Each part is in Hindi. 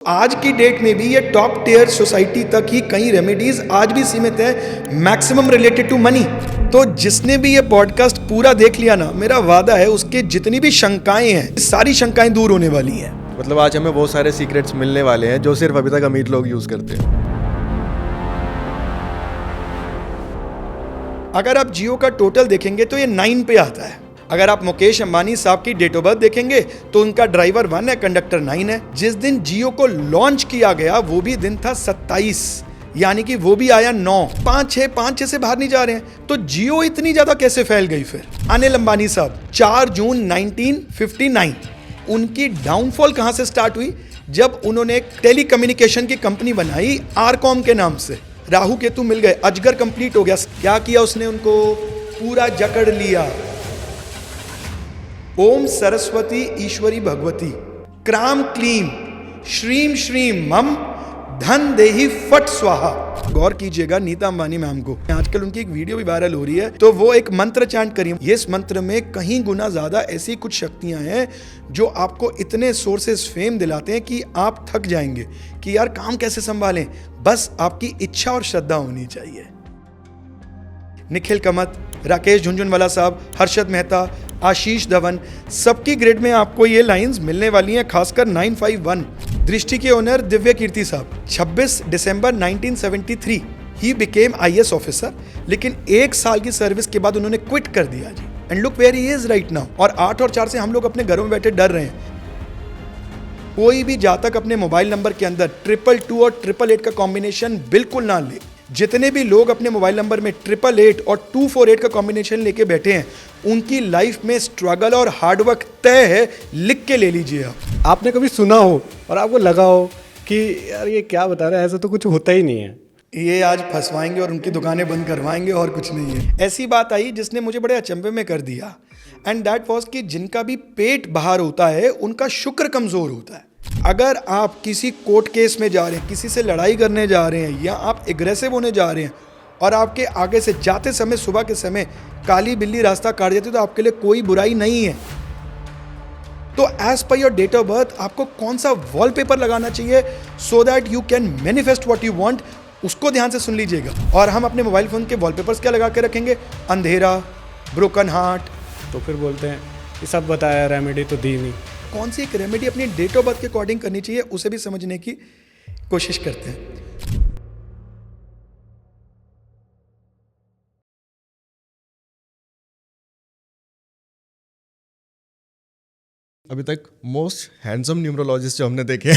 आज की डेट में भी ये टॉप टियर सोसाइटी तक ही कई रेमेडीज आज भी सीमित है, मैक्सिमम रिलेटेड टू मनी। तो जिसने भी ये पॉडकास्ट पूरा देख लिया ना, मेरा वादा है उसके जितनी भी शंकाएं हैं सारी शंकाएं दूर होने वाली हैं। मतलब आज हमें बहुत सारे सीक्रेट्स मिलने वाले हैं जो सिर्फ अभी तक अमीर लोग यूज करते हैं। अगर आप जियो का टोटल देखेंगे तो ये 9 पे आता है। अगर आप मुकेश अंबानी साहब की डेट ऑफ बर्थ देखेंगे तो उनका ड्राइवर 1 है, कंडक्टर 9 है। जिस दिन जियो को लॉन्च किया गया वो भी दिन था 27, यानी कि वो भी आया 9। 5-6 से बाहर नहीं जा रहे हैं। तो जियो इतनी ज्यादा कैसे फैल गई फिर? अनिल अंबानी साहब 4 जून 1959, उनकी डाउनफॉल कहां से स्टार्ट हुई? जब उन्होंने एक टेलीकम्युनिकेशन की कंपनी बनाई आरकॉम के नाम से। राहु केतु मिल गए, अजगर कंप्लीट हो गया। क्या किया उसने? उनको पूरा जकड़ लिया। ओम सरस्वती ईश्वरी भगवती क्राम क्लीम श्रीम श्रीम मम धन देही फट स्वाहा। गौर कीजिएगा नीता अंबानी मैम को, आजकल उनकी एक वीडियो भी वायरल हो रही है, तो वो एक मंत्र चैंट करी। इस मंत्र में कहीं गुना ज्यादा ऐसी कुछ शक्तियां हैं जो आपको इतने सोर्सेस फेम दिलाते हैं कि आप थक जाएंगे कि यार काम कैसे संभालें। बस आपकी इच्छा और श्रद्धा होनी चाहिए। निखिल कमत, राकेश झुंझुनवाला साहब, हर्षद मेहता, आशीष धवन, सबकी ग्रिड में आपको ये लाइंस मिलने वाली हैं, खासकर 951। दृष्टि के ओनर दिव्य कीर्ति साहब, 26 दिसंबर 1973 ही बिकेम IAS ऑफिसर, लेकिन 1 साल की सर्विस के बाद उन्होंने क्विट कर दिया जी। And look where he is right now. और 8 और 4 से हम लोग अपने घरों में बैठे डर रहे हैं। कोई भी जातक अपने मोबाइल नंबर के अंदर 222 और 888 का कॉम्बिनेशन बिल्कुल ना ले। जितने भी लोग अपने मोबाइल नंबर में 888 और 248 का कॉम्बिनेशन लेके बैठे हैं, उनकी लाइफ में स्ट्रगल और हार्डवर्क तय है। लिख के ले लीजिए आप। आपने कभी सुना हो और आपको लगा हो कि यार ये क्या बता रहा है, ऐसा तो कुछ होता ही नहीं है। ये आज फंसवाएंगे और उनकी दुकानें बंद करवाएंगे और कुछ नहीं है। ऐसी बात आई जिसने मुझे बड़े अचंभे में कर दिया, एंड दैट वाज कि जिनका भी पेट बाहर होता है उनका शुक्र कमजोर होता है। अगर आप किसी कोर्ट केस में जा रहे हैं, किसी से लड़ाई करने जा रहे हैं, या आप एग्रेसिव होने जा रहे हैं और आपके आगे से जाते समय सुबह के समय काली बिल्ली रास्ता काट देती है, तो आपके लिए कोई बुराई नहीं है। तो as per your date of birth आपको कौन सा वॉलपेपर लगाना चाहिए so that you can manifest what you want, उसको ध्यान से सुन लीजिएगा। और हम अपने मोबाइल फोन के वॉलपेपर्स क्या लगा के रखेंगे? अंधेरा, ब्रोकन हार्ट। तो फिर बोलते हैं ये सब बताया, रेमेडी तो दी नहीं। कौन सी एक रेमेडी अपनी डेट ऑफ बर्थ के अकॉर्डिंग करनी चाहिए, उसे भी समझने की कोशिश करते हैं। अभी तक मोस्ट हैंडसम न्यूमरोलॉजिस्ट जो हमने देखे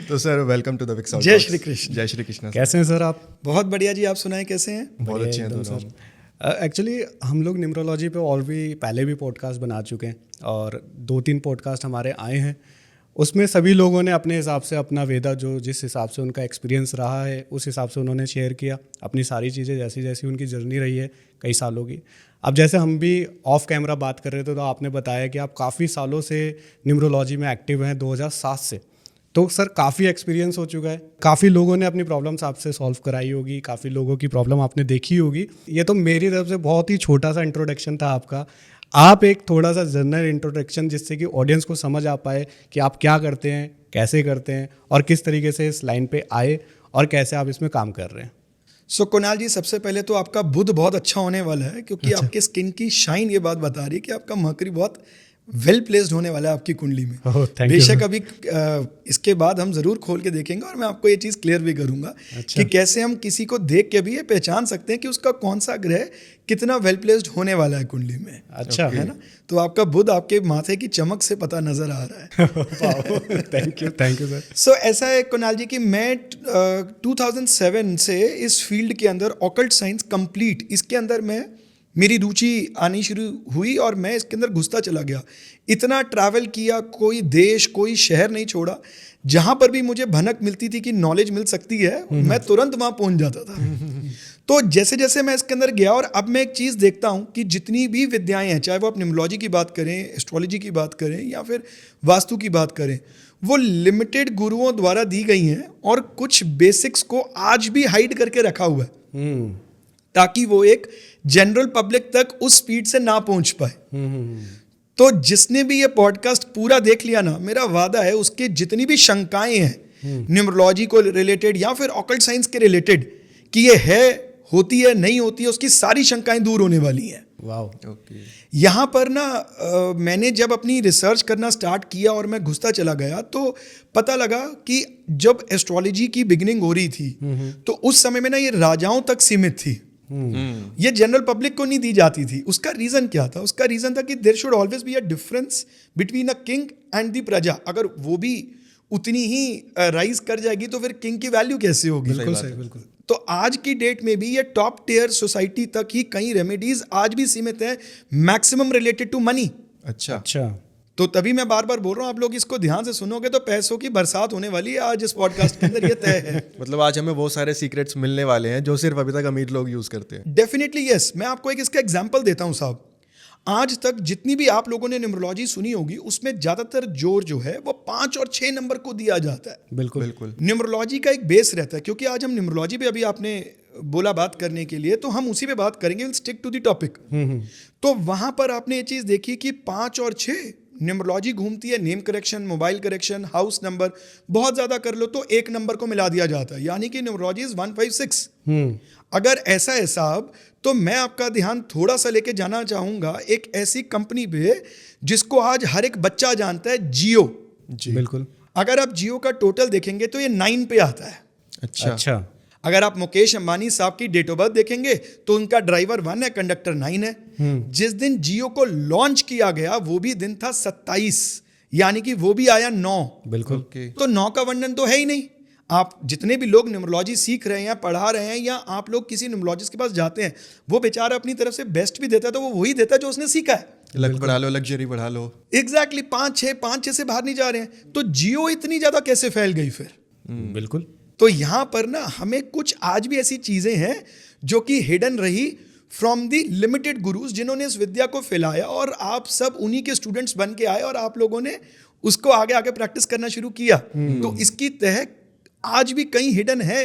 तो sir welcome to the Vicks. जय श्री कृष्ण। जय श्री कृष्ण। कैसे हैं सर आप? बहुत बढ़िया जी, आप सुनाएं कैसे हैं? बहुत अच्छे हैं दोनों। एक्चुअली हम लोग न्यूमरोलॉजी पे और भी पहले भी पॉडकास्ट बना चुके हैं और 2-3 पॉडकास्ट हमारे आए हैं। उसमें सभी लोगों ने अपने हिसाब से अपना वेदा, जो जिस हिसाब से उनका एक्सपीरियंस रहा है उस हिसाब से उन्होंने शेयर किया अपनी सारी चीज़ें, जैसी जैसी उनकी जर्नी रही है कई सालों की। अब जैसे हम भी ऑफ कैमरा बात कर रहे थे तो आपने बताया कि आप काफ़ी सालों से न्यूमरोलॉजी में एक्टिव हैं, 2007 से। तो सर काफ़ी एक्सपीरियंस हो चुका है, काफ़ी लोगों ने अपनी प्रॉब्लम्स आपसे सॉल्व कराई होगी, काफ़ी लोगों की प्रॉब्लम आपने देखी होगी। ये तो मेरी तरफ से बहुत ही छोटा सा इंट्रोडक्शन था आपका। आप एक थोड़ा सा जनरल इंट्रोडक्शन, जिससे कि ऑडियंस को समझ आ पाए कि आप क्या करते हैं, कैसे करते हैं और किस तरीके से इस लाइन पे आए और कैसे आप इसमें काम कर रहे हैं। सो कुणाल जी, सबसे पहले तो आपका बुध बहुत अच्छा होने वाला है, क्योंकि आपके स्किन की शाइन ये बात बता रही है कि आपका मर्करी बहुत वेल प्लेस्ड होने वाला है आपकी कुंडली में। बेशक अभी इसके बाद हम जरूर खोल के देखेंगे और मैं आपको ये चीज़ क्लियर भी करूंगा कि कैसे हम किसी को देख के भी ये पहचान सकते हैं कि उसका कौन सा ग्रह कितना वेल प्लेस्ड होने वाला है कुंडली में। अच्छा है ना? तो आपका बुध आपके माथे की चमक से पता नजर आ रहा है। Thank you sir. सो ऐसा है कुणाल जी कि मैं 2007 से इस फील्ड के अंदर ऑकल्ट साइंस कंप्लीट, इसके अंदर मेरी रुचि आनी शुरू हुई और मैं इसके अंदर घुसता चला गया। इतना ट्रैवल किया, कोई देश कोई शहर नहीं छोड़ा। जहाँ पर भी मुझे भनक मिलती थी कि नॉलेज मिल सकती है, मैं तुरंत वहाँ पहुँच जाता था। तो जैसे जैसे मैं इसके अंदर गया, और अब मैं एक चीज़ देखता हूँ कि जितनी भी विद्याएं हैं, चाहे वो आप न्यूमरोलॉजी की बात करें, एस्ट्रोलॉजी की बात करें या फिर वास्तु की बात करें, वो लिमिटेड गुरुओं द्वारा दी गई हैं और कुछ बेसिक्स को आज भी हाइड करके रखा हुआ है ताकि वो एक जनरल पब्लिक तक उस स्पीड से ना पहुंच पाए। तो जिसने भी ये पॉडकास्ट पूरा देख लिया ना, मेरा वादा है उसके जितनी भी शंकाएं हैं न्यूमरोलॉजी को रिलेटेड या फिर ऑकल्ट साइंस के रिलेटेड कि ये है, होती है, नहीं होती है, उसकी सारी शंकाएं दूर होने वाली हैं। वाओ। ओके। यहाँ पर ना मैंने जब अपनी रिसर्च करना स्टार्ट किया और मैं घुसता चला गया तो पता लगा कि जब एस्ट्रोलॉजी की बिगिनिंग हो रही थी तो उस समय में ना ये राजाओं तक सीमित थी, ये जनरल पब्लिक को नहीं दी जाती थी। उसका रीज़न क्या था? उसका रीज़न था कि there should always be a difference between a king and the praja. अगर वो भी उतनी ही राइज कर जाएगी तो फिर किंग की वैल्यू कैसे होगी? बिल्कुल सही, बिल्कुल। तो आज की डेट में भी ये टॉप टियर सोसाइटी तक ही कई रेमेडीज आज भी सीमित हैं, मैक्सिमम रिलेटेड टू मनी। अच्छा। तो तभी मैं बार बार बोल रहा हूँ, आप लोग इसको ध्यान से सुनोगे तो पैसों की बरसात होने वाली है आज इस पॉडकास्ट के अंदर, ये तय है। मतलब आज हमें बहुत सारे सीक्रेट्स मिलने वाले हैं जो सिर्फ अभी तक अमीर लोग यूज करते हैं। Definitely yes. मैं आपको एक इसका एग्जांपल देता हूँ साहब। आज तक जितनी भी आप लोगों ने न्यूमरोलॉजी सुनी होगी उसमें ज्यादातर जोर जो है वो 5 और 6 नंबर को दिया जाता है। बिल्कुल बिल्कुल। न्यूमरोलॉजी का एक बेस रहता है, क्योंकि आज हम न्यूमरोलॉजी पे, अभी आपने बोला बात करने के लिए, तो हम उसी पे बात करेंगे। Will stick to the topic. तो वहां पर आपने ये चीज देखी कि 5 और 6 न्यूमरोलॉजी घूमती है। Name correction, mobile correction, house number बहुत ज्यादा कर लो तो 1 नंबर को मिला दिया जाता है, यानी कि न्यूमरोलॉजी इज 156। अगर ऐसा है साहब तो मैं आपका ध्यान थोड़ा सा लेके जाना चाहूंगा एक ऐसी कंपनी पे जिसको आज हर एक बच्चा जानता है, जियो। जी बिल्कुल। अगर आप जियो का टोटल देखेंगे तो ये 9 पे आता है। अच्छा। अगर आप मुकेश अंबानी साहब की डेट ऑफ बर्थ देखेंगे तो उनका ड्राइवर 1 है, कंडक्टर 9 है। जिस दिन जियो को लॉन्च किया गया वो भी दिन था 27, यानी कि वो भी आया 9। बिल्कुल। ओके। तो 9 का वर्णन तो है ही नहीं। आप जितने भी लोग न्यूमरोलॉजी सीख रहे हैं, पढ़ा रहे हैं, या आप लोग किसी न्यूमरोलॉजिस्ट के पास जाते हैं, वो बेचारा अपनी तरफ से बेस्ट भी देता है तो वो वही देता है जो उसने सीखा है। लक बढ़ा लो, लग्जरी बढ़ा लो। एग्जैक्टली। 5-6 से बाहर नहीं जा रहे हैं। तो जियो इतनी ज्यादा कैसे फैल गई फिर? बिल्कुल। तो यहां पर ना हमें कुछ आज भी ऐसी चीजें हैं जो कि हिडन रही फ्रॉम दी लिमिटेड गुरुज जिन्होंने इस विद्या को फैलाया, और आप सब उन्हीं के स्टूडेंट्स बन के आए और आप लोगों ने उसको आगे आगे प्रैक्टिस करना शुरू किया। तो इसकी तह आज भी कहीं हिडन है।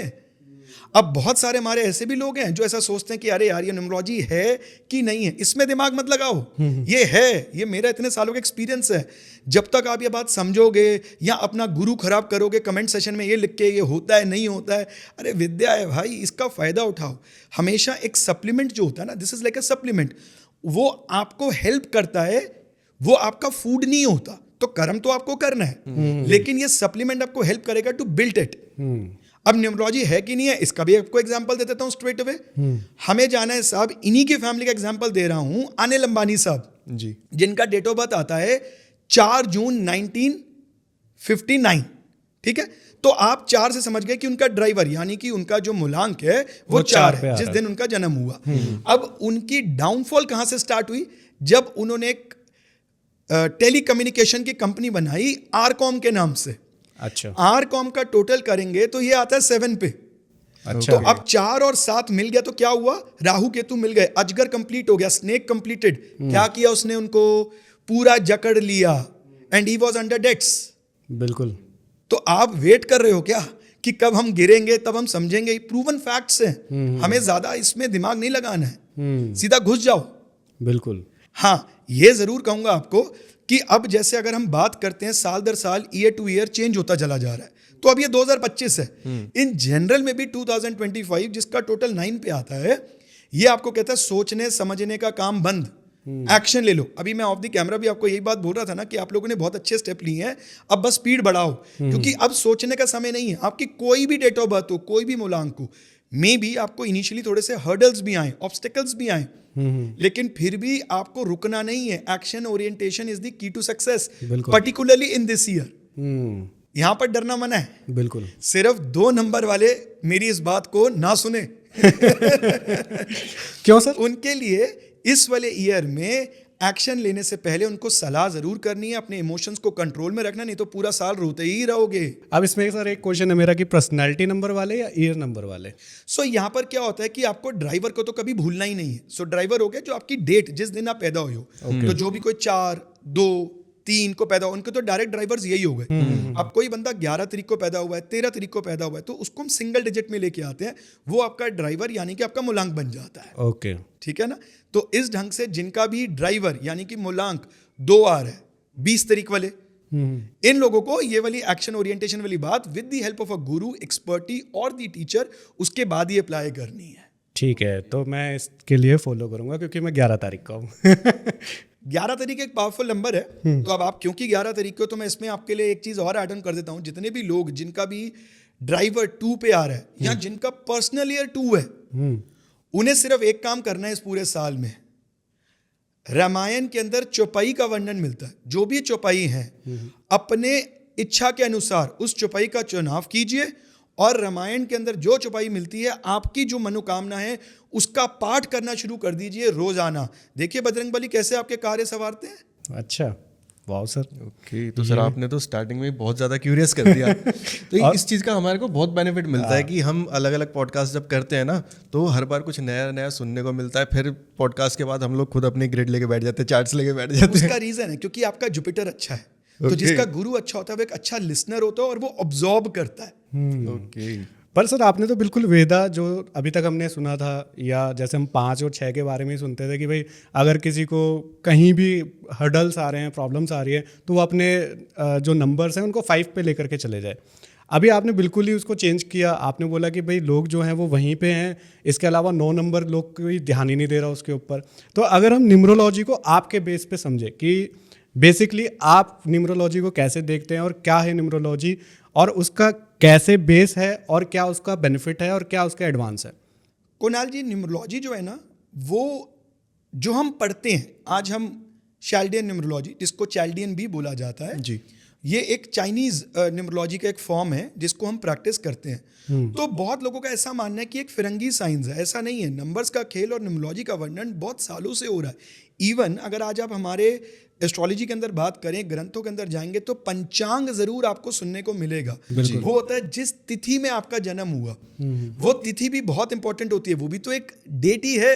अब बहुत सारे हमारे ऐसे भी लोग हैं जो ऐसा सोचते हैं कि अरे यार ये न्यूमरोलॉजी है कि नहीं है, इसमें दिमाग मत लगाओ, ये है, ये मेरा इतने सालों का एक्सपीरियंस है। जब तक आप ये बात समझोगे या अपना गुरु खराब करोगे कमेंट सेशन में ये लिख के ये होता है नहीं होता है, अरे विद्या है भाई, इसका फायदा उठाओ। हमेशा एक सप्लीमेंट जो होता है ना, this is like a supplement, वो आपको हेल्प करता है, वो आपका फूड नहीं होता। तो कर्म तो आपको करना है, लेकिन ये सप्लीमेंट आपको हेल्प करेगा टू बिल्ड इट। अब न्यूमरोलॉजी है कि नहीं है, इसका भी आपको एग्जांपल दे देता हूं स्ट्रेट अवे। हमें जाना है साहब, इन्हीं की फैमिली का एग्जांपल दे रहा हूं, अनिल अंबानी साहब जी, जिनका डेट ऑफ बर्थ आता है 4 जून 1959। ठीक है, तो आप 4 से समझ गए कि उनका ड्राइवर यानी कि उनका जो मूलांक है वो 4 है, जिस दिन उनका जन्म हुआ। अब उनकी डाउनफॉल कहां से स्टार्ट हुई? जब उन्होंने एक टेलीकम्युनिकेशन की कंपनी बनाई आरकॉम के नाम से। अच्छा। आरकॉम का टोटल करेंगे तो ये आता है 7 पे। अच्छा। तो अब 4 और 7 मिल गया तो क्या हुआ? राहु केतु मिल गए, अजगर कंप्लीट हो गया, स्नेक कंप्लीटेड। क्या किया उसने? उनको पूरा जकड़ लिया and he was under debts. बिल्कुल। तो आप वेट कर रहे हो क्या कि कब हम गिरेंगे तब हम समझेंगे? प्रूवन फैक्ट्स हैं, हमें ज्यादा इसमें दिमाग नहीं लगाना है, सीधा घुस जाओ। बिल्कुल। हाँ, ये जरूर कहूंगा आपको कि अब जैसे अगर हम बात करते हैं साल दर साल, ईयर टू ईयर चेंज होता चला जा रहा है, तो अब ये 2025 है। इन जनरल में भी 2025 जिसका टोटल 9 पे आता है, ये आपको कहता है सोचने समझने का काम बंद, एक्शन ले लो। अभी मैं ऑफ द कैमरा भी आपको यही बात बोल रहा था ना कि आप लोगों ने बहुत अच्छे स्टेप लिए हैं, अब बस स्पीड बढ़ाओ, क्योंकि अब सोचने का समय नहीं है। आपकी कोई भी डेट ऑफ बर्थ हो, कोई भी मूलांक हो, मे बी आपको इनिशियली थोड़े से हर्डल्स भी आए, ऑब्स्टिकल्स भी आए, लेकिन फिर भी आपको रुकना नहीं है। Action orientation is the key to success, particularly in this year. यहां पर डरना मना है। बिल्कुल। सिर्फ 2 नंबर वाले मेरी इस बात को ना सुने। क्यों सर? उनके लिए इस वाले ईयर में एक्शन लेने से पहले उनको सलाह जरूर करनी है, अपने इमोशंस को कंट्रोल में रखना, नहीं तो पूरा साल रोते ही रहोगे। अब इसमें सर एक क्वेश्चन है मेरा कि पर्सनालिटी नंबर वाले या ईयर नंबर वाले? सो यहाँ पर क्या होता है कि आपको ड्राइवर को तो कभी भूलना ही नहीं है। सो ड्राइवर हो गया जो आपकी डेट, जिस दिन आप पैदा हुए हो, तो जो भी कोई 4, 2, 3 को पैदा हो, उनके तो डायरेक्ट ड्राइवर्स यही हो गए। अब कोई बंदा 11 तारीख को पैदा हुआ है, 13 तारीख को पैदा हुआ है, तो उसको हम सिंगल डिजिट में लेके आते हैं, वो आपका ड्राइवर यानी कि आपका मूलांक बन जाता है। ओके। ठीक है ना? तो इस ढंग से जिनका भी ड्राइवर यानी कि मूलांक 2 आ रहा है 20 तारीख वाले। इन लोगों को ये वाली एक्शन ओरिएंटेशन वाली बात with the help of a Guru, expertise और द टीचर उसके बाद ही अप्लाई करनी है। ठीक है, तो मैं इसके लिए फॉलो करूंगा क्योंकि मैं 11 तारीख का हूँ। 11 तारीख एक पावरफुल नंबर है। तो अब आप क्योंकि 11 तारीख को, तो मैं इसमें आपके लिए एक चीज और ऐड ऑन कर देता हूँ। जितने भी लोग जिनका भी ड्राइवर 2 पे आ रहा है या जिनका पर्सनल ईयर 2 है, उन्हें सिर्फ एक काम करना है इस पूरे साल में। रामायण के अंदर चौपाई का वर्णन मिलता है। जो भी चौपाई है अपने इच्छा के अनुसार उस चौपाई का चुनाव कीजिए और रामायण के अंदर जो चौपाई मिलती है, आपकी जो मनोकामना है उसका पाठ करना शुरू कर दीजिए रोजाना। देखिए बजरंगबली कैसे आपके कार्य संवारते हैं। अच्छा, वाह सर। ओके, तो सर आपने तो स्टार्टिंग में बहुत ज़्यादा क्यूरियस कर दिया। तो इस चीज़ का हमारे को बहुत बेनिफिट मिलता है कि हम अलग अलग पॉडकास्ट जब करते हैं ना, तो हर बार कुछ नया नया सुनने को मिलता है। फिर पॉडकास्ट के बाद हम लोग खुद अपनी ग्रिड लेके बैठ जाते हैं, चार्ट्स लेके बैठ जाते हैं। उसका रीजन है क्योंकि आपका जुपिटर अच्छा है। तो जिसका गुरु अच्छा होता है वो एक अच्छा लिसनर होता है और वो ऑब्जॉर्व करता है। ओके, पर सर आपने तो बिल्कुल वेदा जो अभी तक हमने सुना था, या जैसे हम 5 और 6 के बारे में ही सुनते थे कि भाई अगर किसी को कहीं भी हर्डल्स आ रहे हैं, प्रॉब्लम्स आ रही है, तो वो अपने जो नंबर्स हैं उनको 5 पे लेकर के चले जाए। अभी आपने बिल्कुल ही उसको चेंज किया। आपने बोला कि भाई लोग जो हैं वो वहीं पे हैं, इसके अलावा 9 नंबर लोग कोई ध्यान ही नहीं दे रहा उसके ऊपर। तो अगर हम न्यूमरोलॉजी को आपके बेस पे समझे कि बेसिकली आप न्यूमरोलॉजी को कैसे देखते हैं और क्या है न्यूमरोलॉजी और उसका कैसे बेस है और क्या उसका बेनिफिट है और क्या उसका एडवांस है। कुणाल जी, न्यूमरोलॉजी जो है ना, वो जो हम पढ़ते हैं, आज हम चाल्डियन न्यूमरोलॉजी, जिसको चाल्डियन भी बोला जाता है जी, ये एक चाइनीज न्यूमरोलॉजी का एक फॉर्म है जिसको हम प्रैक्टिस करते हैं। तो बहुत लोगों का ऐसा मानना है कि एक फिरंगी साइंस है। ऐसा नहीं है। नंबर्स का खेल और न्यूमरोलॉजी का वर्णन बहुत सालों से हो रहा है। इवन अगर आज आप हमारे एस्ट्रोलॉजी के अंदर बात करें, ग्रंथों के अंदर जाएंगे तो पंचांग जरूर आपको सुनने को मिलेगा। वो होता है जिस तिथि में आपका जन्म हुआ, वो तिथि भी बहुत इंपॉर्टेंट होती है। वो भी तो एक डेट ही है,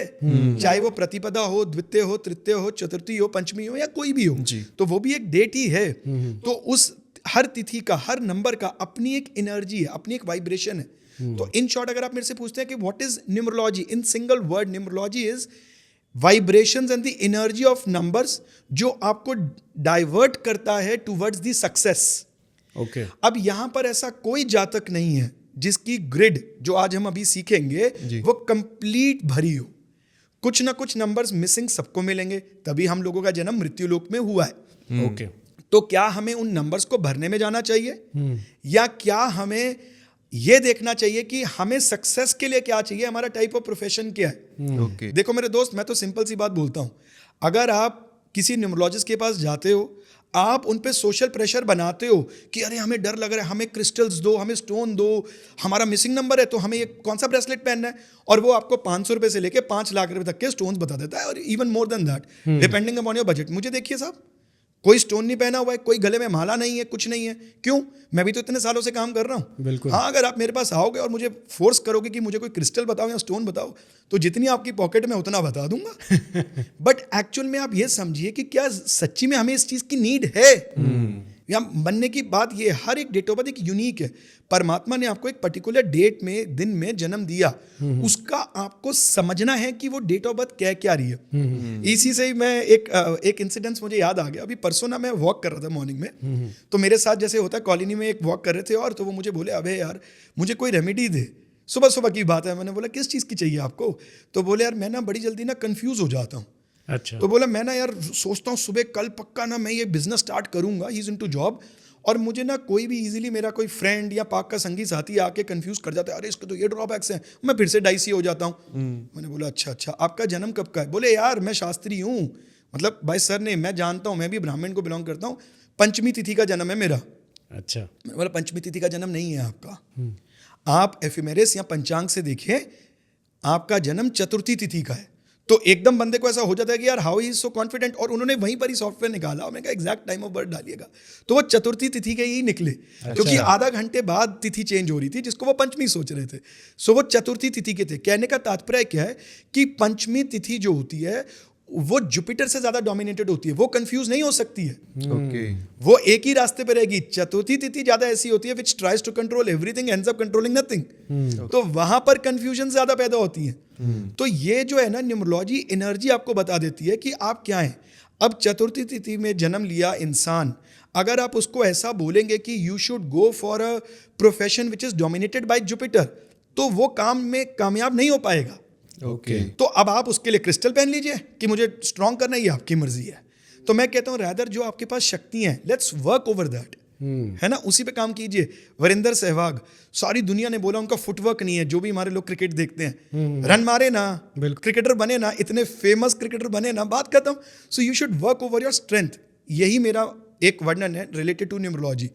चाहे वो प्रतिपदा हो, द्वितीय हो, तृतीय हो, चतुर्थी हो, पंचमी हो या कोई भी हो, तो वो भी एक डेट ही है। तो उस हर तिथि का, हर नंबर का अपनी एक एनर्जी है, अपनी एक वाइब्रेशन है। तो इन शॉर्ट अगर आप मेरे से पूछते हैं कि what is numerology, in single word numerology is vibrations and the energy of numbers जो आपको डाइवर्ट करता है टुवर्ड्स द सक्सेस। ओके, अब यहां पर ऐसा कोई जातक नहीं है जिसकी ग्रिड जो आज हम अभी सीखेंगे वो कंप्लीट भरी हो। कुछ ना कुछ नंबर्स मिसिंग सबको मिलेंगे, तभी हम लोगों का जन्म मृत्यु लोक में हुआ है। ओके, तो क्या हमें उन नंबर्स को भरने में जाना चाहिए या क्या हमें ये देखना चाहिए कि हमें सक्सेस के लिए क्या चाहिए, हमारा टाइप ऑफ प्रोफेशन क्या है। ओके, देखो मेरे दोस्त, मैं तो सिंपल सी बात बोलता हूं। अगर आप किसी न्यूमरोलॉजिस्ट के पास जाते हो, आप उन पे सोशल प्रेशर बनाते हो कि अरे हमें डर लग रहा है, हमें क्रिस्टल्स दो, हमें स्टोन दो, हमारा मिसिंग नंबर है तो हमें ये कौन सा ब्रेसलेट पहनना है, और वो आपको 500 रुपए से लेके 5 लाख रुपए तक के स्टोन्स बता देता है, और even more than that depending upon your budget. मुझे देखिए साहब, कोई स्टोन नहीं पहना हुआ है, कोई गले में माला नहीं है, कुछ नहीं है। क्यों? मैं भी तो इतने सालों से काम कर रहा हूँ। बिल्कुल। हाँ, अगर आप मेरे पास आओगे और मुझे फोर्स करोगे कि मुझे कोई क्रिस्टल बताओ या स्टोन बताओ, तो जितनी आपकी पॉकेट में उतना बता दूंगा। बट एक्चुअल में आप ये समझिए कि क्या सच्ची में हमें इस चीज की नीड है। या बनने की बात ये, हर एक डेट ऑफ बर्थ एक यूनिक है। परमात्मा ने आपको एक पर्टिकुलर डेट में, दिन में जन्म दिया, उसका आपको समझना है कि वो डेट ऑफ बर्थ क्या क्या रही है। इसी से ही मैं एक इंसिडेंस मुझे याद आ गया। अभी परसों ना मैं वॉक कर रहा था मॉर्निंग में, तो मेरे साथ जैसे होता है कॉलोनी में एक वॉक कर रहे थे, और तो वो मुझे बोले अबे यार मुझे कोई रेमेडी दे। सुबह सुबह की बात है। मैंने बोला किस चीज़ की चाहिए आपको? तो बोले यार मैं ना बड़ी जल्दी ना कंफ्यूज हो जाता हूँ। अच्छा। तो बोला मैं ना यार सोचता हूँ सुबह कल पक्का ना मैं ये बिजनेस स्टार्ट करूंगा, ही इज इनटू जॉब, और मुझे ना कोई भी इजीली मेरा कोई फ्रेंड या पाक का संगी साथी आके कंफ्यूज कर जाता है, अरे इसके तो ये ड्रॉबैक्स हैं, मैं फिर से डाइसी हो जाता हूँ। मैंने बोला अच्छा आपका जन्म कब का है? बोले यार मैं शास्त्री हूँ, मतलब भाई सर ने, मैं जानता हूँ, मैं भी ब्राह्मण को बिलोंग करता हूँ, पंचमी तिथि का जन्म है मेरा। अच्छा। मैंने बोला पंचमी तिथि का जन्म नहीं है आपका, आप एफिमेरिस या पंचांग से देखिए, आपका जन्म चतुर्थी तिथि का है। तो एकदम बंदे को ऐसा हो जाता है कि यार how he is so confident, और उन्होंने वहीं पर ही सॉफ्टवेयर निकाला और मैंने कहा एग्जैक्ट टाइम ऑफ बर्थ डालिएगा, तो वो चतुर्थी तिथि के ही निकले। क्योंकि आधा घंटे बाद तिथि चेंज हो रही थी जिसको वो पंचमी सोच रहे थे, सो वो चतुर्थी तिथि के थे। कहने का तात्पर्य क्या है कि पंचमी तिथि जो होती है वो जुपिटर से ज्यादा डोमिनेटेड होती है, वो कंफ्यूज नहीं हो सकती है। ओके, वो एक ही रास्ते पे रहेगी। चतुर्थी तिथि ज्यादा ऐसी होती है which tries to control everything ends up controlling nothing, तो वहां पर कंफ्यूजन ज्यादा पैदा होती है। तो ये जो है ना न्यूमरोलॉजी एनर्जी आपको बता देती है कि आप क्या हैं। अब चतुर्थी तिथि में जन्म लिया इंसान, अगर आप उसको ऐसा बोलेंगे कि you should go for a profession which is dominated by Jupiter, तो वो काम में कामयाब नहीं हो पाएगा। ओके तो अब आप उसके लिए क्रिस्टल पहन लीजिए कि मुझे स्ट्रांग करना है, ये आपकी मर्जी है। तो मैं कहता हूँ रैदर जो आपके पास शक्ति है, लेट्स वर्क ओवर दैट, है ना, उसी पे काम कीजिए। वीरेंद्र सहवाग, सारी दुनिया ने बोला उनका फुटवर्क नहीं है, जो भी हमारे लोग क्रिकेट देखते हैं, रन मारे ना, क्रिकेटर बने ना, इतने फेमस क्रिकेटर बने ना, बात खत्म। So you should work over your strength. यही मेरा एक वर्णन है रिलेटेड टू न्यूमरोलॉजी।